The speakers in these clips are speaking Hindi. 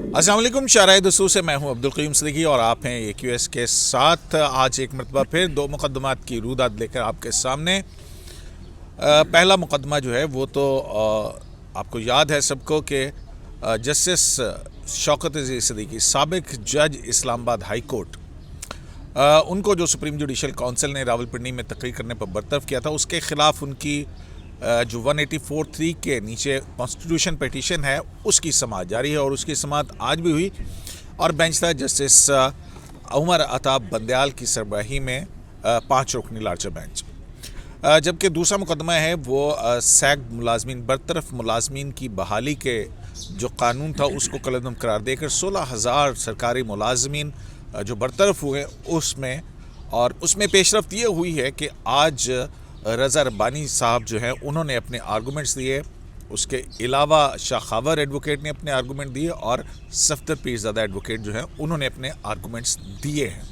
अस्सलाम वालेकुम शाराय दोस्तों से मैं हूं अब्दुल क़य्यूम सिद्दीकी और आप हैं AQS के साथ। आज एक मरतबा फिर दो मुकदमात की रूदात लेकर आपके सामने। पहला मुकदमा जो है वो तो आपको याद है सबको कि जस्टिस शौकत अज़ीज़ सिद्दीकी साबिक जज इस्लामाबाद हाई कोर्ट, उनको जो सुप्रीम जुडिशल काउंसिल ने रावलपिंडी में तकरीर करने पर बरतरफ किया था, उसके ख़िलाफ़ उनकी जो 184(3) के नीचे कॉन्स्टिट्यूशन पिटीशन है उसकी समाअत जारी है और उसकी समाअत आज भी हुई और बेंच था जस्टिस उमर अताब बंदयाल की सरबराही में 5 रुकनी लार्जर बेंच। जबकि दूसरा मुकदमा है वो सैग मुलाजमीन बरतरफ मुलाजमीन की बहाली के जो कानून था उसको कलअदम करार देकर 16,000 सरकारी मुलाजमीन जो बरतरफ हुए उसमें पेशरफ्त ये हुई है कि आज रज़ा रब्बानी साहब जो हैं उन्होंने अपने आर्गूमेंट्स दिए, उसके अलावा शाह खावर एडवोकेट ने अपने आर्गूमेंट दिए और सफदर पीरज़ादा एडवोकेट जो हैं उन्होंने अपने आर्गूमेंट्स दिए हैं।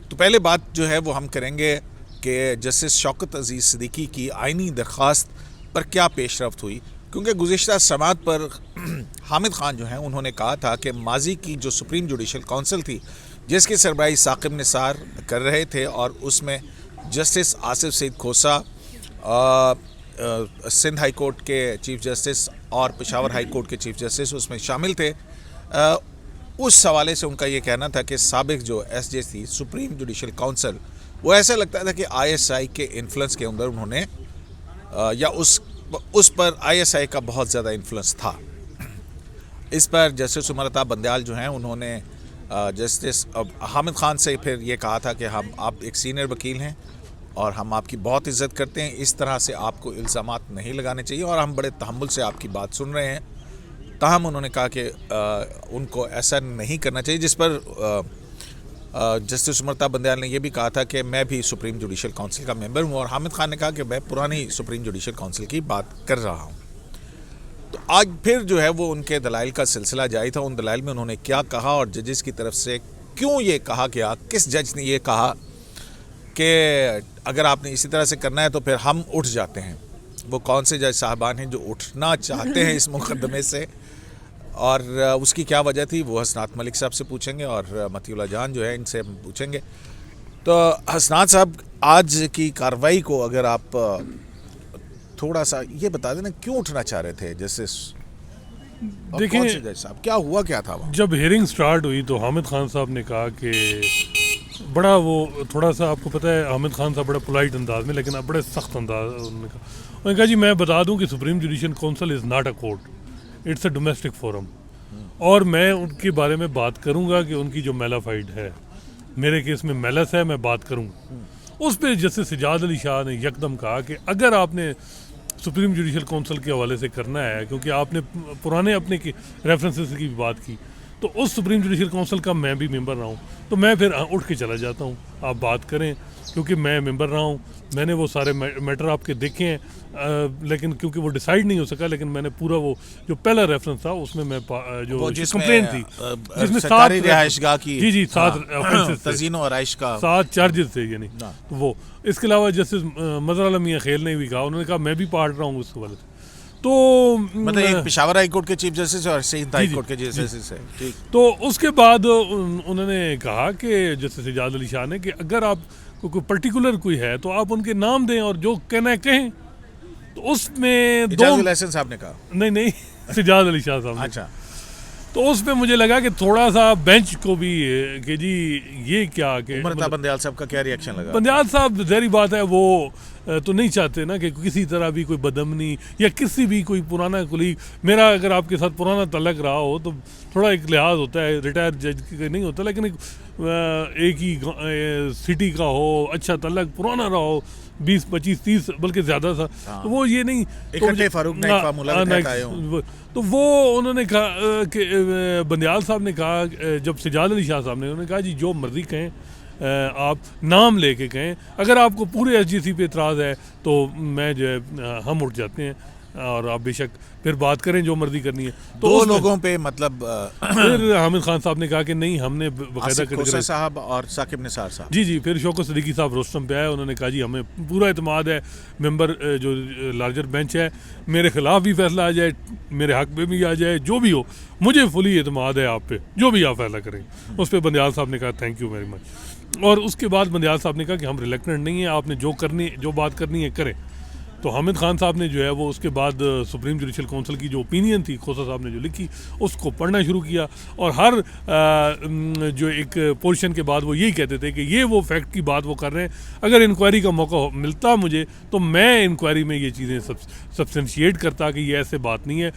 तो पहले बात जो है वो हम करेंगे कि जस्टिस शौकत अज़ीज़ सिद्दीकी की आइनी दरख्वास्त पर क्या पेशरफ्त हुई, क्योंकि गुज़िश्ता समाअत पर हामिद खान जो हैं उन्होंने कहा था कि माजी की जो सुप्रीम जुडिशल काउंसिल थी जिसकी सरबराही साकिब निसार कर रहे थे और उसमें जस्टिस आसिफ सईद खोसा सिंध हाई कोर्ट के चीफ जस्टिस और पेशावर हाई कोर्ट के चीफ जस्टिस उसमें शामिल थे, उस हवाले से उनका ये कहना था कि साबिक जो SJ थी सुप्रीम जुडिशल काउंसिल, वो ऐसा लगता था कि ISI के इन्फ्लुएंस के अंदर उन्होंने या उस पर ISI का बहुत ज़्यादा इन्फ्लुएंस था। इस पर जस्टिस उमर अताब बंदयाल जो हैं उन्होंने जस्टिस हामिद खान से फिर ये कहा था कि आप एक सीनियर वकील हैं और हम आपकी बहुत इज़्ज़त करते हैं, इस तरह से आपको इल्ज़ामात नहीं लगाने चाहिए और हम बड़े तहम्मुल से आपकी बात सुन रहे हैं। ताहम उन्होंने कहा कि उनको ऐसा नहीं करना चाहिए, जिस पर जस्टिस उमर अताब बंदयाल ने यह भी कहा था कि मैं भी सुप्रीम जुडिशल काउंसिल का मेंबर हूँ और हामिद खान ने कहा कि मैं पुरानी सुप्रीम जुडिशल काउंसिल की बात कर रहा हूँ। तो आज फिर जो है वो उनके दलाइल का सिलसिला जारी था। उन दलाइल में उन्होंने क्या कहा और जजेस की तरफ से क्यों ये कहा गया, किस जज ने ये कहा कि अगर आपने इसी तरह से करना है तो फिर हम उठ जाते हैं। वो कौन से जज साहबान हैं जो उठना चाहते हैं इस मुकदमे से और उसकी क्या वजह थी, वो हसनात मलिक साहब से पूछेंगे और मतीउल्लाह जान जो है इनसे हम पूछेंगे। तो हसनात साहब, आज की कार्रवाई को अगर आप थोड़ा सा ये बता देना, क्यों उठना चाह रहे थे जस्टिस? देखिए जज साहब, क्या हुआ क्या था वहाँ? जब हियरिंग स्टार्ट हुई तो हामिद खान साहब ने कहा कि बड़ा वो थोड़ा सा, आपको पता है हामिद खान साहब बड़ा पोलाइट अंदाज में लेकिन अब बड़े सख्त अंदाज उन्होंने कहा जी मैं बता दूं कि supreme judicial council is not a court, it's a domestic forum और मैं उनके बारे में बात करूंगा कि उनकी जो मेलाफाइड है, मेरे केस में मेलस है, मैं बात करूंगा उस पर। जस्टिस सिजाद अली शाह ने यकदम कहा कि अगर आपने सुप्रीम जुडिशल काउंसिल के हवाले से करना है, क्योंकि आपने पुराने अपने की रेफरेंसेस की भी बात की, तो उस सुप्रीम जुडिशल काउंसिल का मैं भी मेंबर रहा हूँ, तो मैं फिर उठ के चला जाता हूँ, आप बात करें, क्योंकि मैं मेंबर रहा हूँ, मैंने वो सारे मैटर आपके देखे हैं, लेकिन क्योंकि वो डिसाइड नहीं हो सका, लेकिन मैंने पूरा वो जो पहला रेफरेंस था उसमें मैं जो कंप्लेंट थी जिसमें 7 रिहाइशगाह की जी 7 तज़ीन और आइश का 7 चार्जेस थे, यानी वो। इसके अलावा जस्टिस मज़हर आलम मियां खेल ने भी कहा, उन्होंने कहा मैं भी पढ़ रहा हूँ उस हवाले से। तो मतलब एक पेशावर हाई कोर्ट के चीफ जस्टिस और सिंध हाई कोर्ट के चीफ जस्टिस है। तो उसके बाद उन्होंने कहा कि जस्टिस सिजाद अली शाह ने कि अगर आप कोई पर्टिकुलर कोई है तो आप उनके नाम दें और जो कहना है कहें। तो उसमें साहब ने कहा नहीं सिजाद अली शाह साहब। अच्छा। तो उसमें मुझे लगा कि थोड़ा सा बेंच को भी कि जी ये क्या कि उमर अताब बंदयाल साहब का क्या रिएक्शन लगा? बंदयाल साहब ज़ाहिर बात है वो तो नहीं चाहते ना कि किसी तरह भी कोई बदमनी या किसी भी कोई पुराना कुलीग, मेरा अगर आपके साथ पुराना तलक रहा हो तो थोड़ा एक लिहाज होता है, रिटायर जज का नहीं होता, लेकिन एक ही सिटी का हो, अच्छा तलक पुराना रहा हो, 20 25 30 बल्कि ज़्यादा था, तो वो ये नहीं तो वो उन्होंने कहा कि बंदयाल साहब ने कहा, जब सिजाद अली शाह साहब ने उन्होंने कहा जी जो मर्ज़ी कहें, आप नाम लेके कहें, अगर आपको पूरे SGC पे एतराज़ है तो मैं जो है हम उठ जाते हैं, और आप बेशक फिर बात करें जो मर्जी करनी है। तो दो उसमें लोगों पे मतलब फिर हामिद खान साहब ने कहा कि नहीं, हमने बाकायदा आसिफ खोसा कैटेगराइज। साहब और साकिब निसार साहब। जी जी, फिर शौकत सिद्दीकी साहब रोस्टम पे आए, उन्होंने कहा जी हमें पूरा एतमाद है, मेंबर जो लार्जर बेंच है, मेरे खिलाफ भी फैसला आ जाए, मेरे हक में भी आ जाए, जो भी हो, मुझे फुली एतमाद है आप पे, जो भी आप फैसला करेंगे। उस पर बंदयाल साहब ने कहा थैंक यू वेरी मच। और उसके बाद बंदयाल साहब ने कहा कि हम रिलेक्टेंट नहीं है, आपने जो बात करनी है करें। तो हामिद खान साहब ने जो है वो उसके बाद सुप्रीम जुडिशल काउंसिल की जो ओपिनियन थी, खोसा साहब ने जो लिखी, उसको पढ़ना शुरू किया। और हर जो एक पोर्शन के बाद वो यही कहते थे कि ये वो फैक्ट की बात वो कर रहे हैं, अगर इंक्वायरी का मौका मिलता मुझे तो मैं इंक्वायरी में ये चीज़ें सब्सटेंशिएट करता कि ये ऐसे बात नहीं है,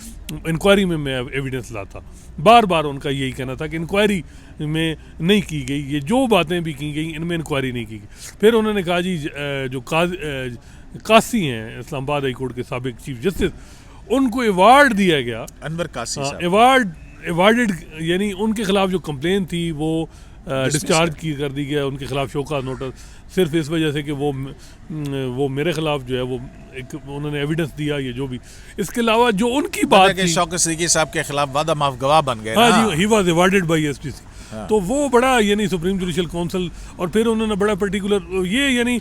इंक्वायरी में मैं एविडेंस लाता। बार बार उनका यही कहना था कि इंक्वायरी में नहीं की गई, ये जो बातें भी की गई इनमें इंक्वायरी नहीं की गई। फिर उन्होंने कहा जी जो कासी हैं इस्लामाबाद हाई कोर्ट के साबिक चीफ जस्टिस, उनको अवार्ड दिया गया, अनवर कासी साहब। अवार्डेड, यानी उनके खिलाफ जो कंप्लेन थी वो डिस्चार्ज की कर दी गया, उनके खिलाफ शोका नोटिस, सिर्फ इस वजह से कि वो मेरे खिलाफ जो है वो एक उन्होंने एविडेंस दिया, ये जो भी। इसके अलावा जो उनकी बात थी, शौकत सिद्दीकी साहब के खिलाफ वादा माफ गवाह बन गए। हाँ जी, he was awarded by SPC. तो वो बड़ा यानी सुप्रीम जुडिशल काउंसिल, और फिर उन्होंने बड़ा पर्टिकुलर ये यानी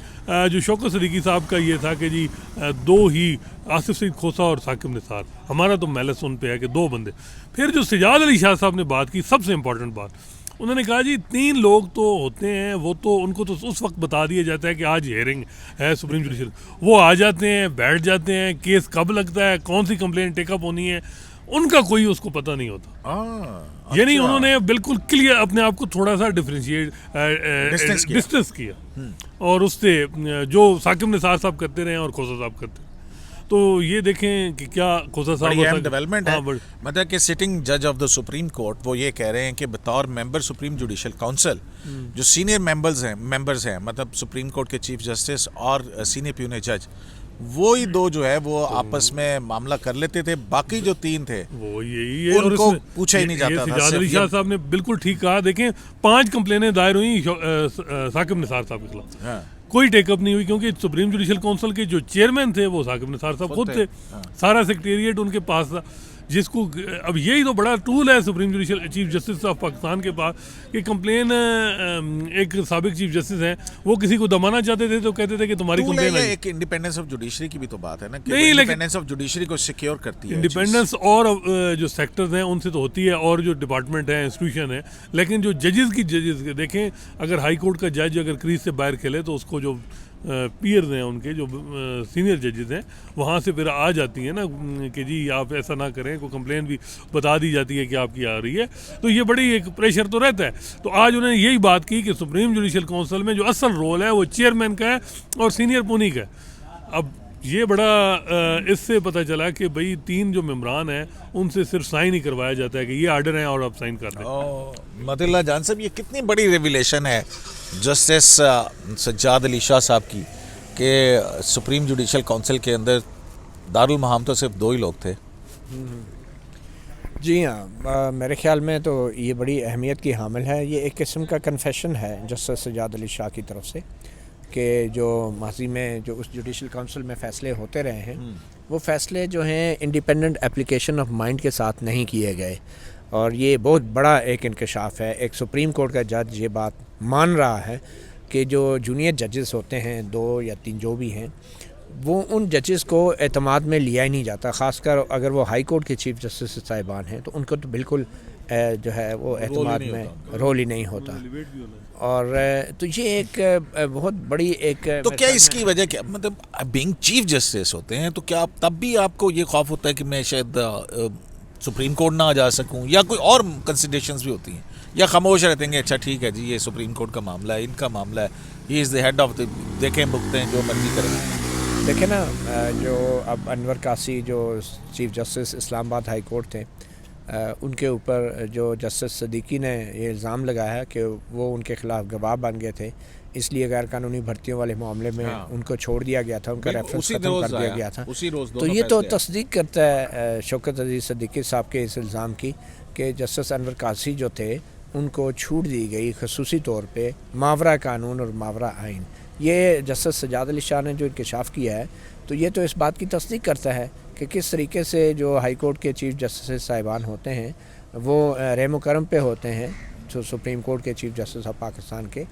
जो शौकत सिद्दीकी साहब का ये था कि जी दो ही, आसिफ सईद खोसा और साकिब निसार, हमारा तो मैलस उन पे है कि दो बंदे। फिर जो सजाद अली शाह साहब ने बात की, सबसे इंपॉर्टेंट बात, उन्होंने कहा जी 3 लोग तो होते हैं, वो तो उनको तो उस वक्त बता दिया जाता है कि आज हियरिंग है सुप्रीम जुडिशल, वो आ जाते हैं, बैठ जाते हैं, केस कब लगता है, कौन सी कंप्लेंट टेकअप होनी है, उनका कोई उसको पता नहीं होता। यानी उन्होंने बिल्कुल क्लियर अपने आप को थोड़ा सा डिस्टेंस किया और उससे जो साकिब निसार साहब करते रहे और खोसा साहब करते रहे। तो ये देखें कि क्या खोसा साहब डेवलपमेंट है। मतलब कि सिटिंग जज ऑफ द सुप्रीम कोर्ट वो ये कह रहे हैं कि बतौर मेंबर सुप्रीम जुडिशल काउंसिल जो सीनियर मेंबर्स हैं मतलब सुप्रीम कोर्ट के चीफ जस्टिस और सीनियर प्यूनर जज, वो ही दो जो है वो आपस में मामला कर लेते थे, बाकी जो 3 थे वो यही है, उनको पूछा ही नहीं जाता था। सजाद अली शाह साहब ने बिल्कुल ठीक कहा। देखें 5 कंप्लेनें दायर हुई साकिब निसार साहब के खिलाफ, हाँ। कोई टेकअप नहीं हुई, क्योंकि सुप्रीम जुडिशल काउंसिल के जो चेयरमैन थे वो साकिब निसार साहब खुद थे। सारा सेक्रेटेरिएट उनके पास था, जिसको अब यही तो बड़ा टूल है supreme judicial chief justice of Pakistan के पास कि कंप्लेन एक साबिक चीफ जस्टिस हैं, वो किसी को दबाना चाहते थे तो कहते थे कि तुम्हारी कंप्लेन है। एक इंडिपेंडेंस ऑफ जुडिशरी की भी तो बात है ना, नहीं, इंडिपेंडेंस ऑफ जुडिशरी को सिक्योर करती है इंडिपेंडेंस, और जो सेक्टर्स हैं उनसे तो होती है, और जो डिपार्टमेंट है, इंस्टीट्यूशन है, लेकिन जो जजेस देखें, अगर हाई कोर्ट का जज अगर क्रीज से बाहर खेले तो उसको जो पीयर्स हैं उनके जो सीनियर जजेस हैं वहाँ से फिर आ जाती हैं ना कि जी आप ऐसा ना करें, कोई कंप्लेन भी बता दी जाती है कि आपकी आ रही है, तो ये बड़ी एक प्रेशर तो रहता है। तो आज उन्होंने यही बात की कि सुप्रीम जुडिशल काउंसिल में जो असल रोल है वो चेयरमैन का है और सीनियर पुनी का है। अब ये बड़ा इससे पता चला कि भाई 3 जो मेम्बरान हैं उनसे सिर्फ साइन ही करवाया जाता है कि ये आर्डर हैं और आप साइन कर दें। मतिल्ला जान साहब, ये कितनी बड़ी रेवलेशन है जस्टिस सज्जाद अली शाह साहब की कि सुप्रीम जुडिशल काउंसिल के अंदर दारुल महाम तो सिर्फ 2 ही लोग थे। जी हाँ, मेरे ख्याल में तो ये बड़ी अहमियत की हामिल है। ये एक किस्म का कन्फेशन है जस्टिस सज्जाद अली शाह की तरफ से कि जो माजी में जो उस जुडिशल काउंसिल में फ़ैसले होते रहे हैं वो फ़ैसले जो हैं इंडिपेंडेंट एप्लीकेशन ऑफ माइंड के साथ नहीं किए गए, और ये बहुत बड़ा एक इंकशाफ है। एक सुप्रीम कोर्ट का जज ये बात मान रहा है कि जो जूनियर जजेस होते हैं 2 या 3 जो भी हैं, वो उन जजेस को एतमाद में लिया ही नहीं जाता, ख़ासकर अगर वो हाई कोर्ट के चीफ जस्टिस साहिबान हैं तो उनको तो बिल्कुल जो है वो एतमाद में रोल ही नहीं होता। और तो ये एक बहुत बड़ी एक तो क्या इसकी वजह क्या, मतलब बीइंग चीफ जस्टिस होते हैं तो क्या तब भी आपको ये खौफ होता है कि मैं शायद सुप्रीम कोर्ट ना जा सकूं, या कोई और कंसिडरेशंस भी होती हैं, या खामोश रहते हैं अच्छा ठीक है जी ये सुप्रीम कोर्ट का मामला है, इनका मामला है, he is the head of the, देखें भुगते हैं जो मर्जी करें। देखें ना, जो अब अनवर कासी जो chief justice Islamabad high court थे, उनके ऊपर जो जस्टिस सिद्दीकी ने ये इल्ज़ाम लगाया कि वो उनके ख़िलाफ़ गवाह बन गए थे, इसलिए गैर कानूनी भर्तियों वाले मामले में उनको छोड़ दिया गया था, उनका रेफरेंस ख़त्म कर दिया गया था। तो ये तो तस्दीक करता है शौकत अजीज़ सिद्दीकी साहब के इस इल्ज़ाम की कि जस्टिस अनवर कासी जो थे उनको छूट दी गई खसूसी तौर पे मावरा कानून और मावरा आइन ये जस्टिस सजाद अली शाह ने जो इंकशाफ किया है तो ये तो इस बात की तस्दीक करता है कि किस तरीके से जो हाई कोर्ट के चीफ जस्टिस साहिबान होते हैं वो रहम करम पे होते हैं जो सुप्रीम कोर्ट के चीफ जस्टिस ऑफ पाकिस्तान के।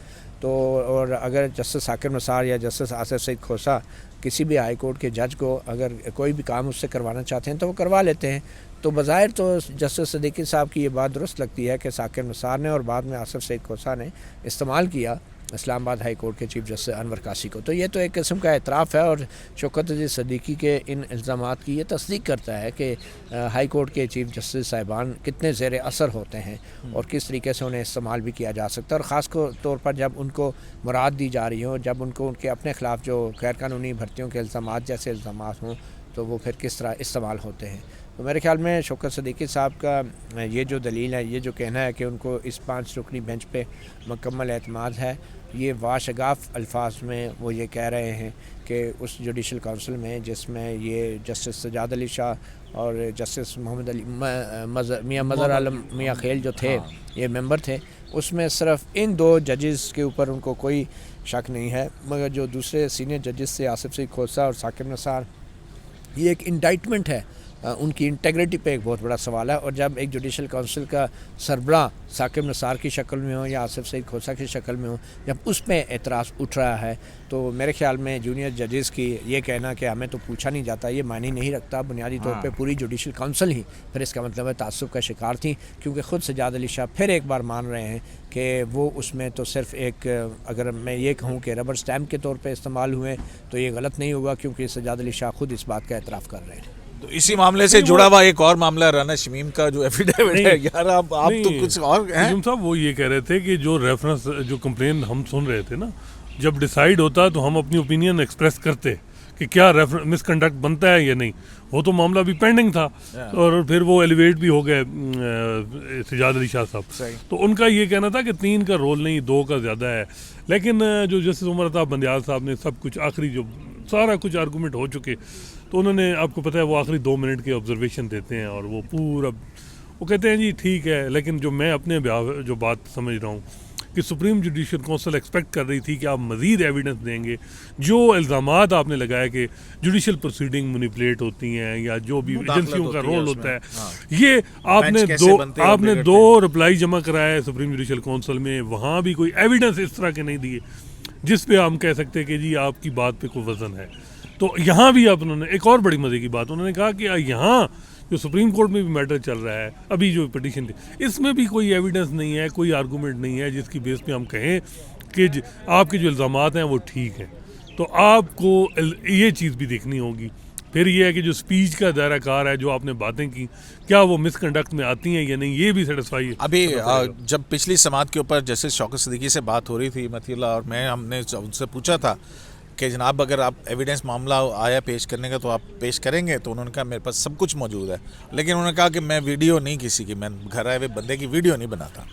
तो और अगर जस्टिस साकिर निसार या जस्टिस आसिफ सईद खोसा किसी भी हाई कोर्ट के जज को अगर कोई भी काम उससे करवाना चाहते हैं तो वो करवा लेते हैं। तो बज़ाहिर तो जस्टिस सिद्दीकी साहब की ये बात दुरुस्त लगती है कि साकिर निसार ने और बाद में आसिफ सईद खोसा ने इस्तेमाल किया इस्लामाबाद हाई कोर्ट के चीफ जस्टिस अनवर कासी को। तो ये तो एक किस्म का एतराफ़ है और शौकत अजीज़ सिद्दीकी के इन इल्ज़ामात की ये तस्दीक करता है कि हाई कोर्ट के चीफ जस्टिस साहिबान कितने ज़ेर असर होते हैं और किस तरीके से उन्हें इस्तेमाल भी किया जा सकता है। और ख़ास तौर पर जब उनको मुराद दी जा रही हो, जब उनको उनके अपने ख़िलाफ़ जो गैर कानूनी भर्तियों के इल्ज़ामात जैसे इल्ज़ामात हों तो वो फिर किस तरह इस्तेमाल होते हैं। तो मेरे ख्याल में शौकत सिद्दीकी साहब का ये जो दलील है, ये जो कहना है कि उनको इस 5 रुकनी बेंच पे मुकम्मल एतमाद है, ये वाशगाफ अल्फाज में वो ये कह रहे हैं कि उस जुडिशल काउंसिल में जिसमें ये जस्टिस सजाद अली शाह और जस्टिस मोहम्मद अली मियाँ मज़हर आलम मियाँ खेल जो थे ये मेंबर थे, उसमें सिर्फ इन 2 जजेस के ऊपर उनको कोई शक नहीं है। मगर जो दूसरे सीनियर जजेस थे आसिफ सईद खोसा और साकिर निसार, ये एक इंडाइटमेंट है, उनकी इंटेग्रिटी पे एक बहुत बड़ा सवाल है। और जब एक जुडिशल काउंसिल का सरबराह साकिब निसार की शक्ल में हो या आसिफ सईद खोसा की शक्ल में हो, जब उस पर एतराज़ उठ रहा है तो मेरे ख्याल में जूनियर जजेस की ये कहना कि हमें तो पूछा नहीं जाता ये मायने नहीं रखता। बुनियादी तौर पे पूरी जुडिशल काउंसिल ही फिर इसका मतलब है तासुब का शिकार थी, क्योंकि ख़ुद सजाद अली शाह फिर एक बार मान रहे हैं कि वो उसमें तो सिर्फ़ एक, अगर मैं ये कहूँ कि रबर स्टैम्प के तौर पर इस्तेमाल हुए तो ये गलत नहीं होगा, क्योंकि सजाद अली शाह खुद इस बात का एतराफ़ कर रहे हैं। तो इसी मामले से जुड़ा हुआ एक और मामला राना शमीम का जो एफिडेविट है यार, आप तो कुछ और हैं साहब वो ये कह रहे थे कि जो रेफरेंस जो कंप्लेन हम सुन रहे थे ना, जब डिसाइड होता तो हम अपनी ओपिनियन एक्सप्रेस करते कि क्या मिसकंडक्ट बनता है या नहीं। वो तो मामला भी पेंडिंग था और फिर वो एलिवेट भी हो गए सजाद अली शाह साहब। तो उनका ये कहना था कि 3 का रोल नहीं 2 का ज़्यादा है। लेकिन जो जस्टिस उमर अता बंदियाल साहब ने सब कुछ आखिरी जो सारा कुछ आर्गूमेंट हो चुके, तो उन्होंने, आपको पता है वो आखिरी 2 मिनट के ऑब्जर्वेशन देते हैं और वो पूरा वो कहते हैं जी ठीक है। लेकिन जो मैं अपने जो बात समझ रहा हूँ कि सुप्रीम जुडिशल काउंसिल एक्सपेक्ट कर रही थी कि आप मज़ीद एविडेंस देंगे। जो इल्ज़ामात आपने लगाया कि जुडिशल प्रोसीडिंग मैनिपुलेट होती हैं या जो भी एजेंसियों का रोल होता है, ये आपने 2 रिप्लाई जमा कराया सुप्रीम जुडिशल काउंसिल में, वहाँ भी कोई एविडेंस इस तरह के नहीं दिए जिस पे हम कह सकते हैं कि जी आपकी बात पे कोई वज़न है। तो यहाँ भी आप उन्होंने एक और बड़ी मज़े की बात उन्होंने कहा कि यहाँ जो सुप्रीम कोर्ट में भी मैटर चल रहा है, अभी जो पिटीशन थी, इसमें भी कोई एविडेंस नहीं है, कोई आर्गूमेंट नहीं है जिसकी बेस पे हम कहें कि आपके जो इल्ज़ामात हैं वो ठीक हैं। तो आपको ये चीज़ भी देखनी होगी। फिर ये है कि जो स्पीच का दायरा कार है, जो आपने बातें की, क्या वो मिसकंडक्ट में आती हैं या नहीं, ये भी सेटिस्फाई है। अभी जब पिछली समात के ऊपर जस्टिस शौकत सिद्दीकी से बात हो रही थी मतीउल्लाह और मैं, हमने उनसे पूछा था कि जनाब अगर आप एविडेंस मामला आया पेश करने का तो आप पेश करेंगे, तो उन्होंने कहा मेरे पास सब कुछ मौजूद है। लेकिन उन्होंने कहा कि मैं वीडियो नहीं किसी की, मैं घर आए हुए बंदे की वीडियो नहीं बनाता।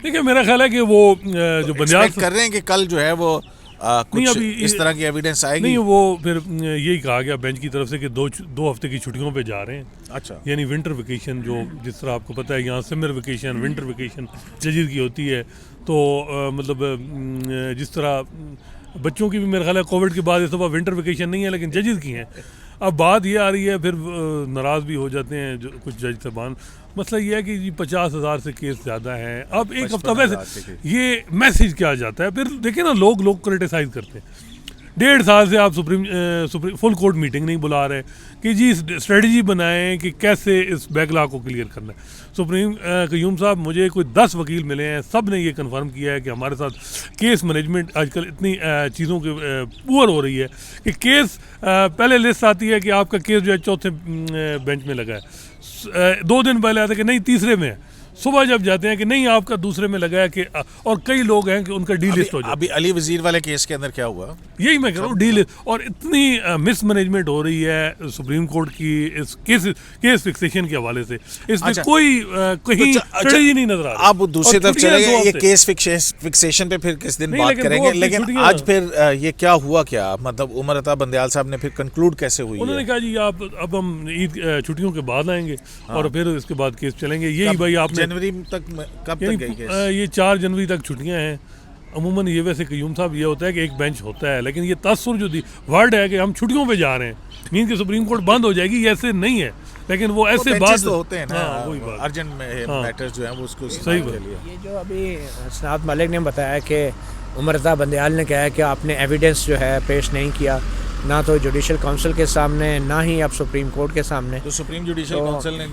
देखिए मेरा ख्याल है कि वो जो बंदियाल कर रहे हैं कि कल जो है वो कुछ अभी इस तरह की एविडेंस आएगी। नहीं, वो फिर यही कहा गया बेंच की तरफ से कि 2 हफ्ते की छुट्टियों पे जा रहे हैं। अच्छा, यानी विंटर वेकेशन, जो जिस तरह आपको पता है यहाँ समर वेकेशन विंटर वेकेशन जजेस की होती है, तो मतलब जिस तरह बच्चों की भी मेरा ख्याल है कोविड के बाद इस दफ़ा विंटर वेकेशन नहीं है लेकिन जजेस की हैं। अब बात ये आ रही है, फिर नाराज़ भी हो जाते हैं जो कुछ जज साहबान। मसला ये है कि जी 50,000 से केस ज़्यादा हैं। अब एक हफ्ता वैसे ये मैसेज क्या जाता है, फिर देखें ना लोग क्रिटिसाइज़ करते हैं। 1.5 साल से आप सुप्रीम फुल कोर्ट मीटिंग नहीं बुला रहे कि जी स्ट्रेटजी बनाएं कि कैसे इस बैकलॉग को क्लियर करना है। सुप्रीम क़य्यूम साहब, मुझे कोई 10 वकील मिले हैं, सब ने ये कंफर्म किया है कि हमारे साथ केस मैनेजमेंट आजकल इतनी चीज़ों के पुअर हो रही है कि केस पहले लिस्ट आती है कि आपका केस जो है 4थे बेंच में लगा है, 2 दिन पहले आता है कि नहीं 3रे में है, सुबह जब जाते हैं कि नहीं आपका 2रे में लगा है कि, और कई लोग हैं कि उनका डी लिस्ट हो जाए। अभी अली वजीर वाले केस के अंदर क्या हुआ, यही मैं कह रहा हूँ, डी लिस्ट। और इतनी मिसमैनेजमेंट हो रही है सुप्रीम कोर्ट की इस केस फिक्सेशन के हवाले से, इसमें कोई कहीं स्ट्रेटजी नहीं नजर आ रहा। आप दूसरी तरफ चले गए, ये केस फिक्सेशन पे फिर किस दिन बात करेंगे, लेकिन आज फिर ये क्या हुआ, क्या मतलब उमर अता बंदियाल साहब ने फिर कंक्लूड कैसे हुई? उन्होंने कहा जी आप अब हम ईद छुट्टियों के बाद आएंगे और फिर इसके बाद केस चलेंगे। यही भाई आपने जनवरी तक, कब तक गई केस? ये 4 जनवरी तक छुट्टियां हैं अमूमन ये वैसे कयूम साहब ये होता है कि एक बेंच होता है, लेकिन ये तासुर जो वर्ड है कि हम छुट्टियों पे जा रहे हैं, मीन कि सुप्रीम कोर्ट बंद हो जाएगी, ये ऐसे नहीं है, लेकिन वो ऐसे benches बात तो होते हैं ना, हाँ, वही बात। अर्जेंट मैटर्स जो हैं वो उसको सही सुनने के बात। लिए। ये जो अभी सनात मलिक ने बताया कि उमरता बंदयाल ने कहा है कि आपने एविडेंस जो है पेश नहीं किया, ना तो जुडिशल काउंसिल के सामने, ना ही अब सुप्रीम कोर्ट के सामने। तो सुप्रीम जुडिशल तो- काउंसिल ने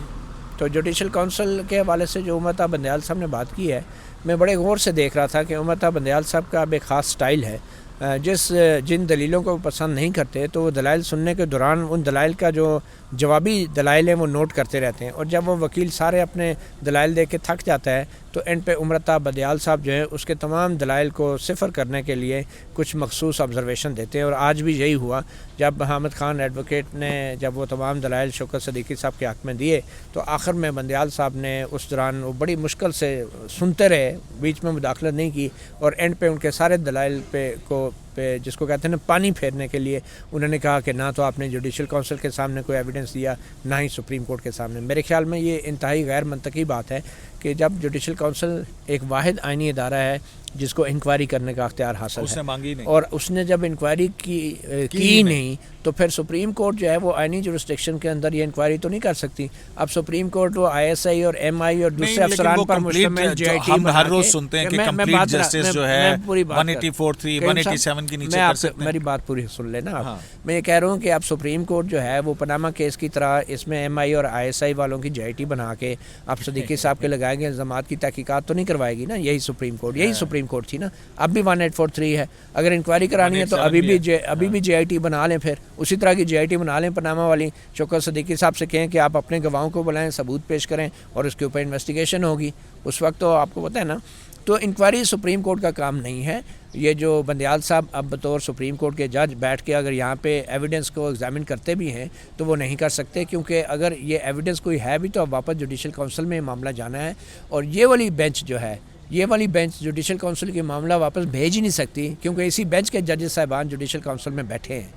तो जुडिशल काउंसिल के हवाले से जो उमरता बंदयाल साहब ने बात की है, मैं बड़े गौर से देख रहा था कि उमरता बंदयाल साहब का अब एक ख़ास स्टाइल है। जिन दलीलों को वो पसंद नहीं करते तो वो दलाइल सुनने के दौरान उन दलाइल का जो जवाबी दलाइल हैं वो नोट करते रहते हैं, और जब वो वकील सारे अपने दलाइल दे के थक जाता है तो एंड पे उमरता बंदयाल साहब जो है उसके तमाम दलाइल को सिफर करने के लिए कुछ मखसूस ऑब्जर्वेशन देते हैं। और आज भी यही हुआ, जब हामिद खान एडवोकेट ने जब वो तमाम दलाइल शौकत सदीकी साहब के हक़ में दिए तो आखिर में बंदयाल साहब ने उस दौरान वो बड़ी मुश्किल से सुनते रहे, बीच में मुदाखलत नहीं की, और एंड पे उनके सारे दलाइल पे जिसको कहते हैं ना पानी फेरने के लिए उन्होंने कहा कि ना तो आपने जुडिशल काउंसिल के सामने कोई एविडेंस दिया, ना ही सुप्रीम कोर्ट के सामने। मेरे ख्याल में ये इंतहाई गैर मंतकी बात है कि जब जुडिशल काउंसिल एक वाहिद आइनी इदारा है जिसको इंक्वायरी करने का अख्तियार हासिल उसने है, मांगी नहीं, और उसने जब इंक्वायरी की नहीं तो फिर सुप्रीम कोर्ट जो है वो आइनी जुरिस्डिक्शन के अंदर ये इंक्वायरी तो नहीं कर सकती। अब सुप्रीम कोर्ट वो ISI और MI और दूसरे लेकिन अफसरान वो पर complete मुश्तमिल जो JIT हम बना हर रोज के- सुनते हैं कि मैं complete बात justice जो है 184(3) 187 के नीचे कर सकते हैं। मेरी बात पूरी सुन लेना आप। हाँ। मैं ये कह रहा हूँ कि अब सुप्रीम कोर्ट जो है वो पनामा केस की तरह इसमें MI और ISI वालों की JIT बना के अब सदीकी साहब के लगाए गए इल्ज़ामात की तहकीकात तो नहीं करवाएगी ना, यही सुप्रीम कोर्ट थी ना। अब भी 1843 है, अगर इंक्वायरी करानी है तो 187 अभी भी JIT बना लें, फिर उसी तरह की JIT बना लें पनामा वाली। शौकत सदीकी साहब से कहें कि आप अपने गवाहों को बुलाएं, सबूत पेश करें और उसके ऊपर इन्वेस्टिगेशन होगी। उस वक्त तो आपको पता है ना, तो इंक्वायरी सुप्रीम कोर्ट का काम नहीं है। ये जो बंदयाल साहब अब बतौर सुप्रीम कोर्ट के जज बैठ के अगर यहाँ पे एविडेंस को एग्जामिन करते भी हैं तो वो नहीं कर सकते, क्योंकि अगर ये एविडेंस कोई है भी तो अब वापस जुडिशल काउंसिल में मामला जाना है, और ये वाली बेंच जो है, ये वाली बेंच जुडिशल काउंसिल के मामला वापस भेज ही नहीं सकती, क्योंकि इसी बेंच के जजेस साहिबान जुडिशल काउंसिल में बैठे हैं,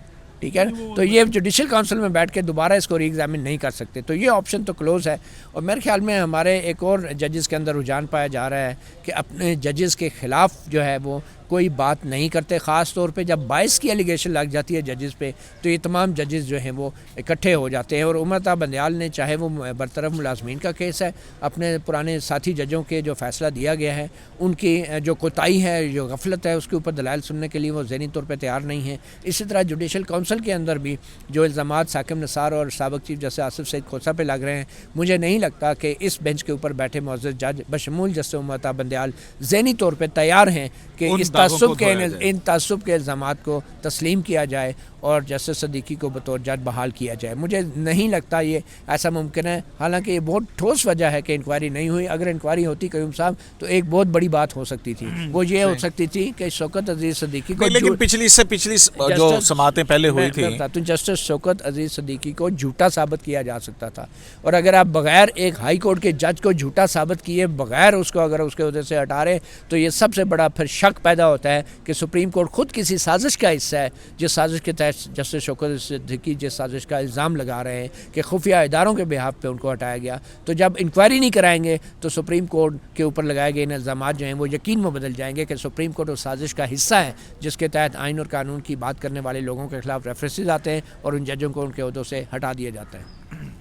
ठीक है। तो ये जुडिशल काउंसिल में बैठ के दोबारा इसको री एग्जामिन नहीं कर सकते, तो ये ऑप्शन तो क्लोज़ है। और मेरे ख्याल में हमारे एक और जजेस के अंदर रुझान पाया जा रहा है कि अपने जजेस के ख़िलाफ़ जो है वो कोई बात नहीं करते, ख़ास तौर पे जब 22 की एलिगेशन लग जाती है जजेस पे, तो ये तमाम जजेस जो हैं वो इकट्ठे हो जाते हैं। और उमरता बंदयाल ने, चाहे वो बरतरफ मुलाजमीन का केस है, अपने पुराने साथी जजों के जो फ़ैसला दिया गया है उनकी जो कोताही है, जो गफलत है, उसके ऊपर दलाइल सुनने के लिए वो ज़हनी तौर पर तैयार नहीं है। इसी तरह जुडिशल काउंसिल के अंदर भी जो इल्ज़ामात साकिब निसार और साबिक चीफ जस्टिस आसिफ सईद खोसा पे लग रहे हैं, मुझे नहीं लगता कि इस बेंच के ऊपर बैठे मुअज़्ज़ज़ जज बशमूल जस्टिस उमरता बंदयाल ज़हनी तौर पर तैयार हैं कि इस इन तासुब के इल्ज़ामात को तस्लीम किया जाए और जस्टिस सदीकी को बतौर जज बहाल किया जाए। मुझे नहीं लगता ये ऐसा मुमकिन है, हालांकि ये बहुत ठोस वजह है कि इंक्वायरी नहीं हुई। अगर इंक्वायरी होती कयूम साहब तो एक बहुत बड़ी बात हो सकती थी, वो ये हो सकती थी कि शौकत अजीज़ सदीकी को, लेकिन पिछली जो समातें पहले हुई थी, तो जस्टिस शौकत अजीज़ सदीकी को झूठा साबित किया जा सकता था। और अगर आप बगैर एक हाई कोर्ट के जज को झूठा साबित किए बगैर उसको अगर उसके उहदे से हटा रहे, तो ये सबसे बड़ा फिर शक पैदा होता है कि सुप्रीम कोर्ट खुद किसी साजिश का हिस्सा है, जिस साजिश के तहत जस्टिस शौकत सिद्दीकी जिस साजिश का इल्ज़ाम लगा रहे हैं कि खुफिया इदारों के बिहाफ पे उनको हटाया गया। तो जब इंक्वायरी नहीं कराएंगे तो सुप्रीम कोर्ट के ऊपर लगाए गए इन इल्ज़ाम जो हैं वो यकीन में बदल जाएंगे कि सुप्रीम कोर्ट उस साजिश का हिस्सा है जिसके तहत आइन और कानून की बात करने वाले लोगों के खिलाफ रेफरेंसेस आते हैं और उन जजों को उनके ओहदों से हटा दिया जाता है।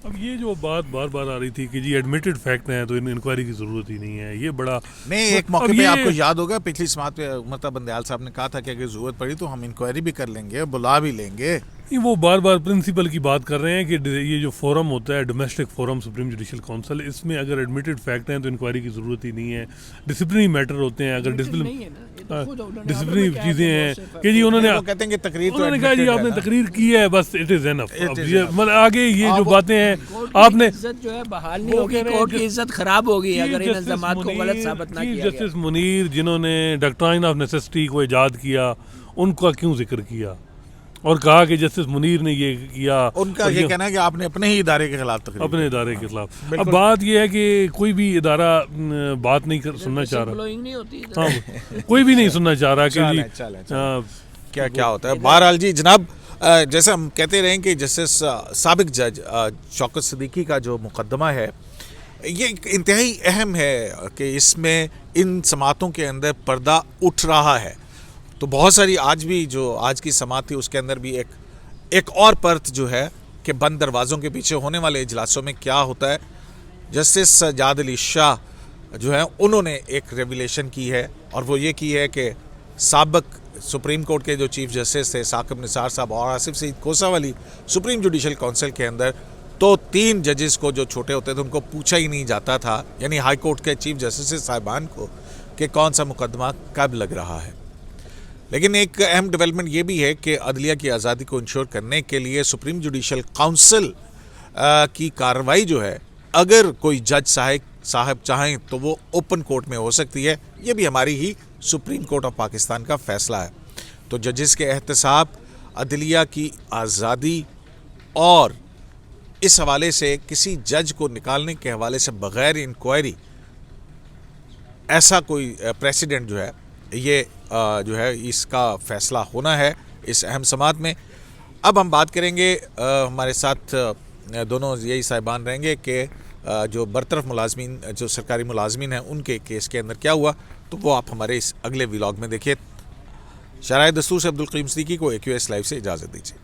अब ये जो बात बार बार आ रही थी कि जी एडमिटेड फैक्ट है तो इन इंक्वायरी की ज़रूरत ही नहीं है, ये बड़ा नहीं, एक मौके पे आपको याद होगा पिछली समात पे उमरता बंदयाल साहब ने कहा था कि अगर ज़रूरत पड़ी तो हम इंक्वायरी भी कर लेंगे, बुला भी लेंगे। वो बार बार प्रिंसिपल की बात कर रहे हैं कि ये जो फोरम होता है domestic forum supreme judicial council, इसमें अगर एडमिटेड फैक्ट हैं तो इंक्वायरी की ज़रूरत ही नहीं है। डिसिप्लिनरी मैटर होते हैं, अगर डिसिप्लिनरी चीज़ें हैं कि जी उन्होंने कहते हैं कि तकरीर तो उन्होंने कहा जी आपने तकरीर की है, बस इट इज़ एनफ। अब ये मतलब आगे ये जो बातें हैं आपने इज्जत जो है बहाल नहीं होगी, कोर्ट की इज्जत खराब होगी अगर इन इल्ज़ामात को गलत साबित ना किया गया। जस्टिस मुनीर जिन्होंने डॉक्ट्राइन ऑफ नेसेसिटी को इजाद किया, उनका क्यों जिक्र किया और कहा कि जस्टिस मुनीर ने ये किया, उनका ये कहना है कि आपने अपने ही इदारे के खिलाफ तकरीर, अपने इदारे के खिलाफ। अब बात ये है कि कोई भी इदारा बात नहीं सुनना चाह रहा, हाँ कोई भी नहीं सुनना चाह रहा कि जी क्या क्या होता है। बहरहाल जी जनाब, जैसे हम कहते रहें कि जस्टिस साबिक जज शौकत सिद्दीकी का जो मुकदमा है ये इंतहाई अहम है कि इसमें इन समातों के अंदर पर्दा उठ रहा है। तो बहुत सारी आज भी जो आज की समात थी उसके अंदर भी एक और परत जो है कि बंद दरवाज़ों के पीछे होने वाले इजलासों में क्या होता है। जस्टिस सज्जाद अली शाह जो है उन्होंने एक रेवलेशन की है और वो ये की है कि साबिक सुप्रीम कोर्ट के जो चीफ जस्टिस थे साकिब निसार साहब और आसिफ सईद कोसावाली सुप्रीम जुडिशल काउंसिल के अंदर, तो 3 जजेस को जो छोटे होते थे उनको पूछा ही नहीं जाता था, यानी हाई कोर्ट के चीफ जस्टिस साहिबान को, कि कौन सा मुकदमा कब लग रहा है। लेकिन एक अहम डेवलपमेंट ये भी है कि अदलिया की आज़ादी को इंश्योर करने के लिए सुप्रीम जुडिशल काउंसिल की कार्रवाई जो है, अगर कोई जज साहब चाहें तो वो ओपन कोर्ट में हो सकती है। ये भी हमारी ही सुप्रीम कोर्ट ऑफ पाकिस्तान का फैसला है। तो जजेस के एहतसाब, अदलिया की आज़ादी और इस हवाले से किसी जज को निकालने के हवाले से बग़ैर इंक्वायरी ऐसा कोई प्रेसिडेंट जो है ये जो है इसका फ़ैसला होना है इस अहम समात में। अब हम बात करेंगे, हमारे साथ दोनों यही साहिबान रहेंगे कि जो बरतरफ मुलाजमीन जो सरकारी मुलाजमीन हैं उनके केस के अंदर क्या हुआ, तो वो आप हमारे इस अगले व्लॉग में देखिए। शराय दस्तूर से अब्दुल करीम सिद्दीकी को AQS लाइव से इजाज़त दीजिए।